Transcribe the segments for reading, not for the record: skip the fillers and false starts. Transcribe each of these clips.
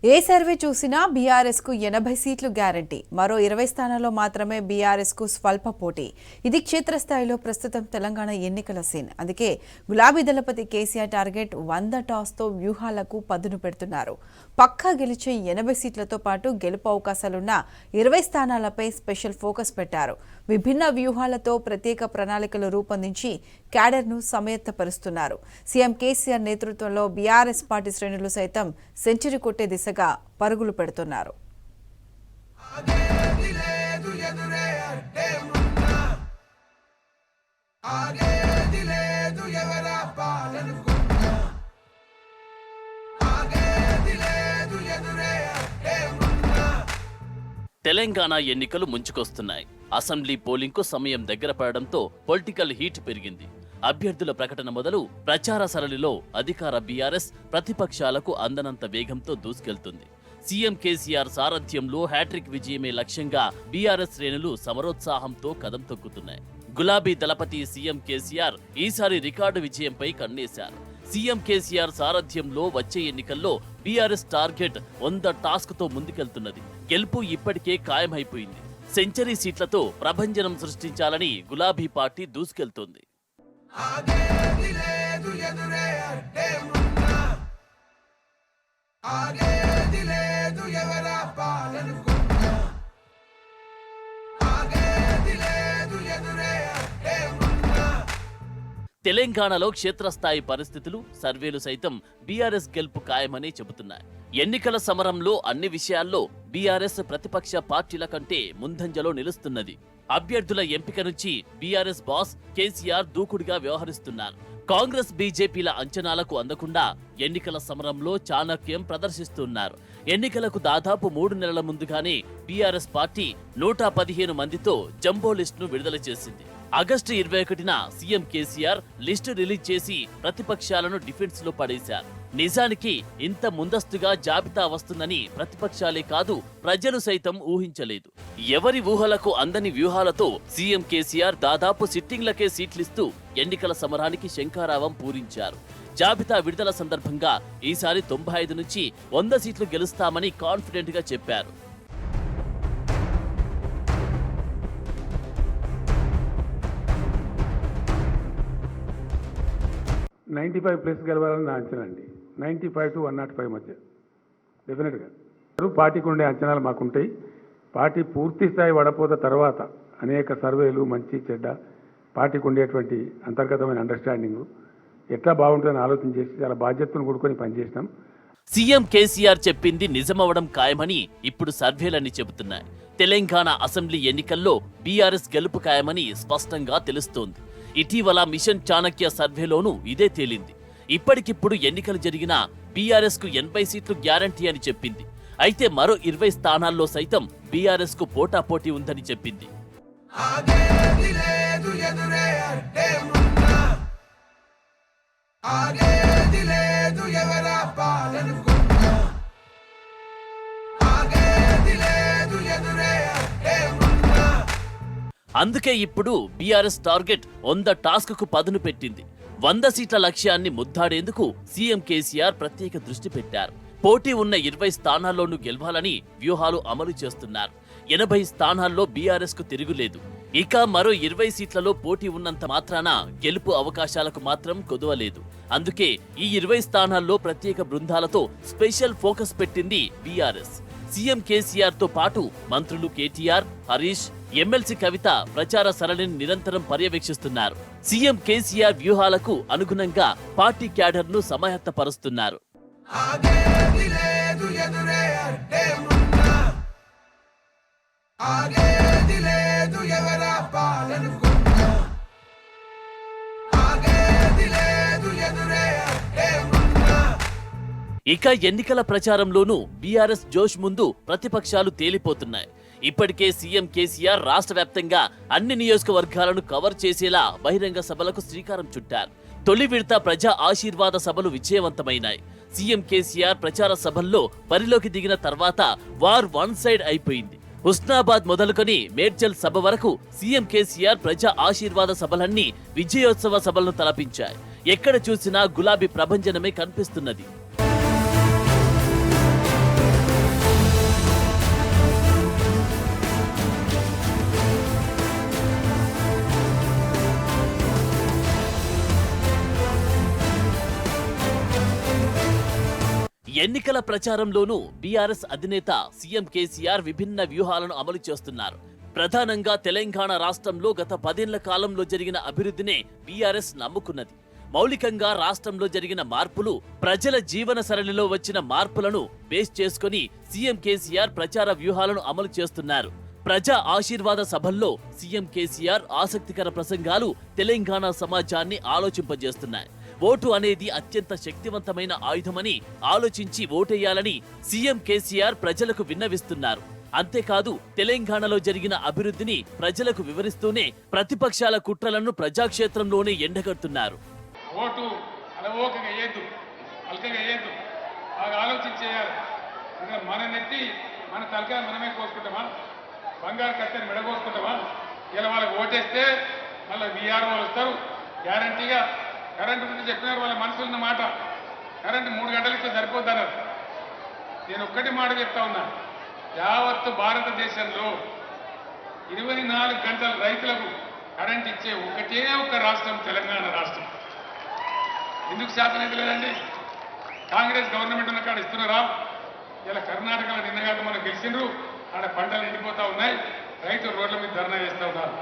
ఏ survey చూసినా BRS కు 80 సీట్లు గ్యారంటీ. మరో 20 స్థానాల్లో మాత్రమే బీఆర్ఎస్ కు స్వల్ప పోటీ. ఇది క్షేత్రస్థాయిలో ప్రస్తుతం తెలంగాణ ఎన్నికల సీన్. అందుకే గులాబీ దళపతి కేసీఆర్ టార్గెట్ 100 టాస్తో వ్యూహాలకు పదును పెడుతున్నారు. పక్కా గెలిచే 80 సీట్లతో పాటు గెలుపు అవకాశాలున్న 20 స్థానాలపై స్పెషల్ ఫోకస్ పెట్టారు. విభిన్న వ్యూహాలతో ప్రత్యేక ప్రణాళికలు రూపొందించి క్యాడర్ను సమయత్తపరుస్తున్నారు. సీఎం కేసీఆర్ నేతృత్వంలో బీఆర్ఎస్ పార్టీ శ్రేణులు సైతం సెంచరీ కొట్టే దిశగా పరుగులు పెడుతున్నారు. తెలంగాణ ఎన్నికలు ముంచుకొస్తున్నాయి. అసెంబ్లీ పోలింగ్కు సమయం దగ్గర పడడంతో పొలిటికల్ హీట్ పెరిగింది. అభ్యర్థుల ప్రకటన మొదలు ప్రచార సరళిలో అధికార బీఆర్ఎస్ ప్రతిపక్షాలకు అందనంత వేగంతో దూసుకెళ్తుంది. సీఎం కేసీఆర్ సారథ్యంలో హ్యాట్రిక్ విజయమే లక్ష్యంగా బీఆర్ఎస్ శ్రేణులు సమరోత్సాహంతో కదం తొక్కుతున్నాయి. గులాబీ దళపతి సీఎం కేసీఆర్ ఈసారి రికార్డు విజయంపై కన్నేశారు. సీఎం కేసీఆర్ సారథ్యంలో వచ్చే ఎన్నికల్లో బీఆర్ఎస్ టార్గెట్ 100 టాస్క్తో ముందుకెళ్తున్నది. గెలుపు ఇప్పటికే ఖాయమైపోయింది. సెంచరీ సీట్లతో ప్రభంజనం సృష్టించాలని గులాబీ పార్టీ దూసుకెళ్తోంది. తెలంగాణలో క్షేత్రస్థాయి పరిస్థితులు, సర్వేలు సైతం బీఆర్ఎస్ గెలుపు ఖాయమని చెబుతున్నాయి. ఎన్నికల సమరంలో అన్ని విషయాల్లో బీఆర్ఎస్ ప్రతిపక్ష పార్టీల కంటే ముందంజలో నిలుస్తున్నది. అభ్యర్థుల ఎంపిక నుంచి బీఆర్ఎస్ బాస్ కేసీఆర్ దూకుడుగా వ్యవహరిస్తున్నారు. కాంగ్రెస్ బీజేపీల అంచనాలకు అందకుండా ఎన్నికల సమరంలో చాణక్యం ప్రదర్శిస్తున్నారు. ఎన్నికలకు దాదాపు 3 నెలల ముందుగానే బీఆర్ఎస్ పార్టీ 115 మందితో జంబో లిస్టును విడుదల చేసింది. ఆగస్టు 21న సీఎం కేసీఆర్ లిస్టు రిలీజ్ చేసి ప్రతిపక్షాలను డిఫెన్స్ లో పడేశారు. నిజానికి ఇంత ముందస్తుగా జాబితా వస్తుందని ప్రతిపక్షాలే కాదు ప్రజలు సైతం ఊహించలేదు. ఎవరి ఊహలకు అందని వ్యూహాలతో సీఎం కేసీఆర్ దాదాపు సిట్టింగ్లకే సీట్లిస్తూ ఎన్నికల సమరానికి శంఖారావం పూరించారు. జాబితా విడుదల సందర్భంగా ఈసారి 95 నుంచి 100 సీట్లు గెలుస్తామని కాన్ఫిడెంట్ గా చెప్పారు. 95+ గెలవాలని నా అంచనా అండి. 95 to 105 మధ్య డెఫినెట్గా. పార్టీకి ఉండే అంచనాలు మాకుంటాయి. పార్టీ పూర్తి స్థాయి వడపోత తర్వాత అనేక సర్వేలు, మంచి చెడ్డ, పార్టీకి ఉండేటువంటి అంతర్గతమైన అండర్స్టాండింగ్ ఎట్లా బాగుంటుందని ఆలోచన చేసి చాలా బాధ్యతను కూడుకొని పనిచేసినాం. సీఎం కేసీఆర్ చెప్పింది నిజమవడం ఖాయమని ఇప్పుడు సర్వేలన్నీ చెబుతున్నాయి. తెలంగాణ అసెంబ్లీ ఎన్నికల్లో బీఆర్ఎస్ గెలుపు ఖాయమని స్పష్టంగా తెలుస్తోంది. ఇటీవల మిషన్ చాణక్య సర్వేలోనూ ఇదే తేలింది. ఇప్పటికిప్పుడు ఎన్నికలు జరిగినా బీఆర్ఎస్ కు 80 సీట్లు గ్యారంటీ అని చెప్పింది. అయితే మరో 20 స్థానాల్లో సైతం బీఆర్ఎస్ కు పోటాపోటీ ఉందని చెప్పింది. అందుకే ఇప్పుడు బీఆర్ఎస్ టార్గెట్ 100 టాస్క్ కు పదును పెట్టింది. 100 సీట్ల లక్ష్యాన్ని ముద్దాడేందుకు సీఎం కేసీఆర్ ప్రత్యేక దృష్టి పెట్టారు. పోటీ ఉన్న 20 స్థానాల్లోనూ గెలవాలని వ్యూహాలు అమలు చేస్తున్నారు. 80 స్థానాల్లో బీఆర్ఎస్ కు తిరుగులేదు. ఇక మరో 20 సీట్లలో పోటీ ఉన్నంత మాత్రాన గెలుపు అవకాశాలకు మాత్రం కొదవలేదు. అందుకే ఈ 20 స్థానాల్లో ప్రత్యేక బృందాలతో స్పెషల్ ఫోకస్ పెట్టింది బీఆర్ఎస్. సీఎం కేసీఆర్ తో పాటు మంత్రులు కేటీఆర్, హరీష్, ఎమ్మెల్సీ కవిత ప్రచార సరళిని నిరంతరం పర్యవేక్షిస్తున్నారు. సీఎం కేసీఆర్ వ్యూహాలకు అనుగుణంగా పార్టీ క్యాడర్ను సమాయత్తపరుస్తున్నారు. ఇక ఎన్నికల ప్రచారంలోనూ బీఆర్ఎస్ జోష్ ముందు ప్రతిపక్షాలు తేలిపోతున్నాయి. ఇప్పటికే సీఎం కేసీఆర్ రాష్ట్ర వ్యాప్తంగా అన్ని నియోజకవర్గాలను కవర్ చేసేలా బహిరంగ సభలకు శ్రీకారం చుట్టారు. తొలి విడత ప్రజా ఆశీర్వాద సభలు విజయవంతమైనాయి. సీఎం కేసీఆర్ ప్రచార సభల్లో బరిలోకి దిగిన తర్వాత వార్ వన్ సైడ్ అయిపోయింది. హుస్నాబాద్ మొదలుకొని మేడ్చల్ సభ వరకు సీఎం కేసీఆర్ ప్రజా ఆశీర్వాద సభలన్నీ విజయోత్సవ సభలను తలపించాయి. ఎక్కడ చూసినా గులాబీ ప్రభంజనమే కనిపిస్తున్నది. ఎన్నికల ప్రచారంలోనూ బీఆర్ఎస్ అధినేత సీఎం కేసీఆర్ విభిన్న వ్యూహాలను అమలు చేస్తున్నారు. ప్రధానంగా తెలంగాణ రాష్ట్రంలో గత 10 ఏళ్ల కాలంలో జరిగిన అభివృద్ధినే బీఆర్ఎస్ నమ్ముకున్నది. మౌలికంగా రాష్ట్రంలో జరిగిన మార్పులు, ప్రజల జీవన సరళిలో వచ్చిన మార్పులను బేస్ చేసుకుని సీఎం కేసీఆర్ ప్రచార వ్యూహాలను అమలు చేస్తున్నారు. ప్రజా ఆశీర్వాద సభల్లో సీఎం కేసీఆర్ ఆసక్తికర ప్రసంగాలు తెలంగాణ సమాజాన్ని ఆలోచింపజేస్తున్నాయి. ఓటు అనేది అత్యంత శక్తివంతమైన ఆయుధమని ఆలోచించి ఓటేయాలని సీఎం కేసీఆర్ ప్రజలకు విన్నవిస్తున్నారు. అంతేకాదు, తెలంగాణలో జరిగిన అభివృద్ధిని ప్రజలకు వివరిస్తూనే ప్రతిపక్షాల కుట్రలను ప్రజాక్షేత్రంలోనే ఎండగడుతున్నారు. ఓటు అలవోకగా వేయద్దు, అల్కగా వేయద్దు, బాగా ఆలోచించేయాలి. మన నెత్తి మన తలకాయ మనమే కోసుకుంటామా, బంగారు కత్తెని మెడకోసుకుంటామా? ఇలా వాళ్ళకి ఓటేస్తే మళ్ళీ వీఆర్ఓ వాళ్ళు వస్తారు, గ్యారంటీగా కరెంటు గురించి చెప్పినారు. వాళ్ళ మనసులో ఉన్న మాట, కరెంటు 3 గంటలు ఇస్తే సరిపోద్దన్నారు. నేను ఒక్కటి మాట చెప్తా ఉన్నా, యావత్తు భారతదేశంలో 24 గంటలు రైతులకు కరెంట్ ఇచ్చే ఒకటే ఒక రాష్ట్రం తెలంగాణ రాష్ట్రం. ఎందుకు శాతం అయితే లేదండి? కాంగ్రెస్ గవర్నమెంట్ ఉన్న కాడ ఇస్తున్నారా? ఇలా కర్ణాటకలో నిన్నగాక మనం గెలిచిండ్రు, ఆడ పంటలు ఎండిపోతా ఉన్నాయి, రైతులు రోడ్ల మీద ధర్నా చేస్తూ ఉన్నారు.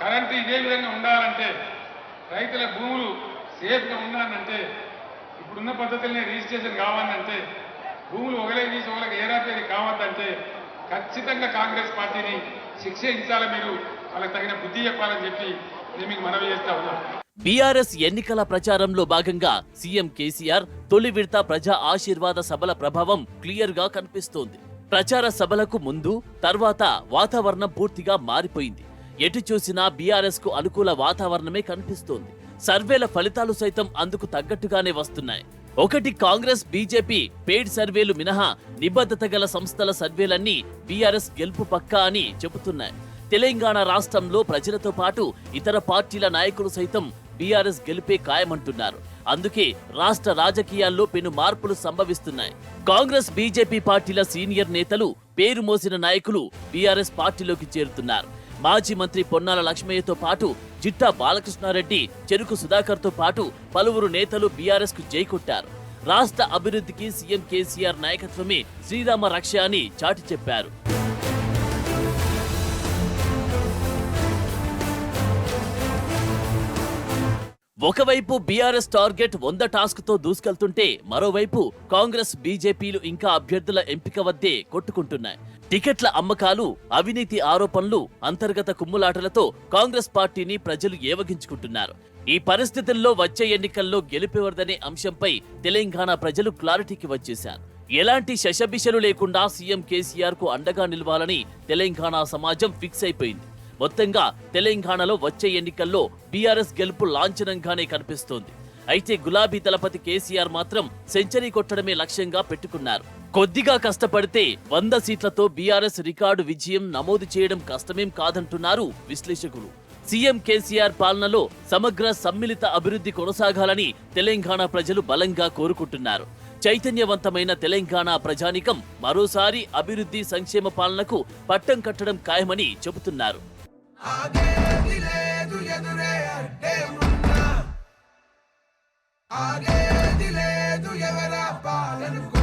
కరెంటు ఇదే విధంగా ఉండాలంటే, రైతుల భూములు సేఫ్గా ఉండాలంటే, ఇప్పుడున్న పద్ధతులనే రిజిస్ట్రేషన్ కావాలంటే, భూములు ఒకలే తీసి ఒకరికి ఏరాపేది కావద్దంటే ఖచ్చితంగా కాంగ్రెస్ పార్టీని శిక్షించాలి. మీరు వాళ్ళకి తగిన బుద్ధి చెప్పాలని చెప్పి నేను మీకు మనవి చేస్తా ఉన్నాను. బీఆర్ఎస్ ఎన్నికల ప్రచారంలో భాగంగా సీఎం కేసీఆర్ తొలి విడత ప్రజా ఆశీర్వాద సభల ప్రభావం క్లియర్ గా కనిపిస్తోంది. ప్రచార సభలకు ముందు తర్వాత వాతావరణం పూర్తిగా మారిపోయింది. ఎటు చూసినా బీఆర్ఎస్ కు అనుకూల వాతావరణమే కనిపిస్తోంది. సర్వేల ఫలితాలు సైతం అందుకు తగ్గట్టుగానే వస్తున్నాయి. ఒకటి కాంగ్రెస్, బీజేపీ పెయిడ్ సర్వేలు మినహా నిబద్ధత గల సంస్థల సర్వేలన్నీ బీఆర్ఎస్ గెలుపు పక్కా అని చెబుతున్నాయి. తెలంగాణ రాష్ట్రంలో ప్రజలతో పాటు ఇతర పార్టీల నాయకులు సైతం బీఆర్ఎస్ గెలిపే ఖాయమంటున్నారు. అందుకే రాష్ట్ర రాజకీయాల్లో పెను మార్పులు సంభవిస్తున్నాయి. కాంగ్రెస్, బీజేపీ పార్టీల సీనియర్ నేతలు, పేరు మోసిన నాయకులు బీఆర్ఎస్ పార్టీలోకి చేరుతున్నారు. మాజీ మంత్రి పొన్నాల లక్ష్మయ్యతో పాటు జిట్టా బాలకృష్ణారెడ్డి, చెరుకు సుధాకర్తో పాటు పలువురు నేతలు బీఆర్ఎస్ కు జై కొట్టారు. రాష్ట్ర అభివృద్ధికి సీఎం కేసీఆర్ నాయకత్వమే శ్రీరామ రక్ష అని చాటి చెప్పారు. ఒకవైపు బీఆర్ఎస్ టార్గెట్ 100 టాస్క్ తో దూసుకెళ్తుంటే, మరోవైపు కాంగ్రెస్, బీజేపీలు ఇంకా అభ్యర్థుల ఎంపిక వద్దే కొట్టుకుంటున్నాయి. టికెట్ల అమ్మకాలు, అవినీతి ఆరోపణలు, అంతర్గత కుమ్ములాటలతో కాంగ్రెస్ పార్టీని ప్రజలు ఏవగించుకుంటున్నారు. ఈ పరిస్థితుల్లో వచ్చే ఎన్నికల్లో గెలుపెవరదనే అంశంపై తెలంగాణ ప్రజలు క్లారిటీకి వచ్చేశారు. ఎలాంటి శషబిషలు లేకుండా సీఎం కేసీఆర్ కు అండగా నిలవాలని తెలంగాణ సమాజం ఫిక్స్ అయిపోయింది. మొత్తంగా తెలంగాణలో వచ్చే ఎన్నికల్లో బీఆర్ఎస్ గెలుపు లాంఛనంగానే కనిపిస్తోంది. అయితే గులాబీ దళపతి కేసీఆర్ మాత్రం సెంచరీ కొట్టడమే లక్ష్యంగా పెట్టుకున్నారు. కొద్దిగా కష్టపడితే 100 సీట్లతో బీఆర్ఎస్ రికార్డు విజయం నమోదు చేయడం కష్టమేం కాదంటున్నారు విశ్లేషకులు. సీఎం కేసీఆర్ పాలనలో సమగ్ర సమ్మిళిత అభివృద్ధి కొనసాగాలని తెలంగాణ ప్రజలు బలంగా కోరుకుంటున్నారు. చైతన్యవంతమైన తెలంగాణ ప్రజానికం మరోసారి అభివృద్ధి, సంక్షేమ పాలనకు పట్టం కట్టడం ఖాయమని చెబుతున్నారు. ఆగేది లేదు ఎవరా పాలనకు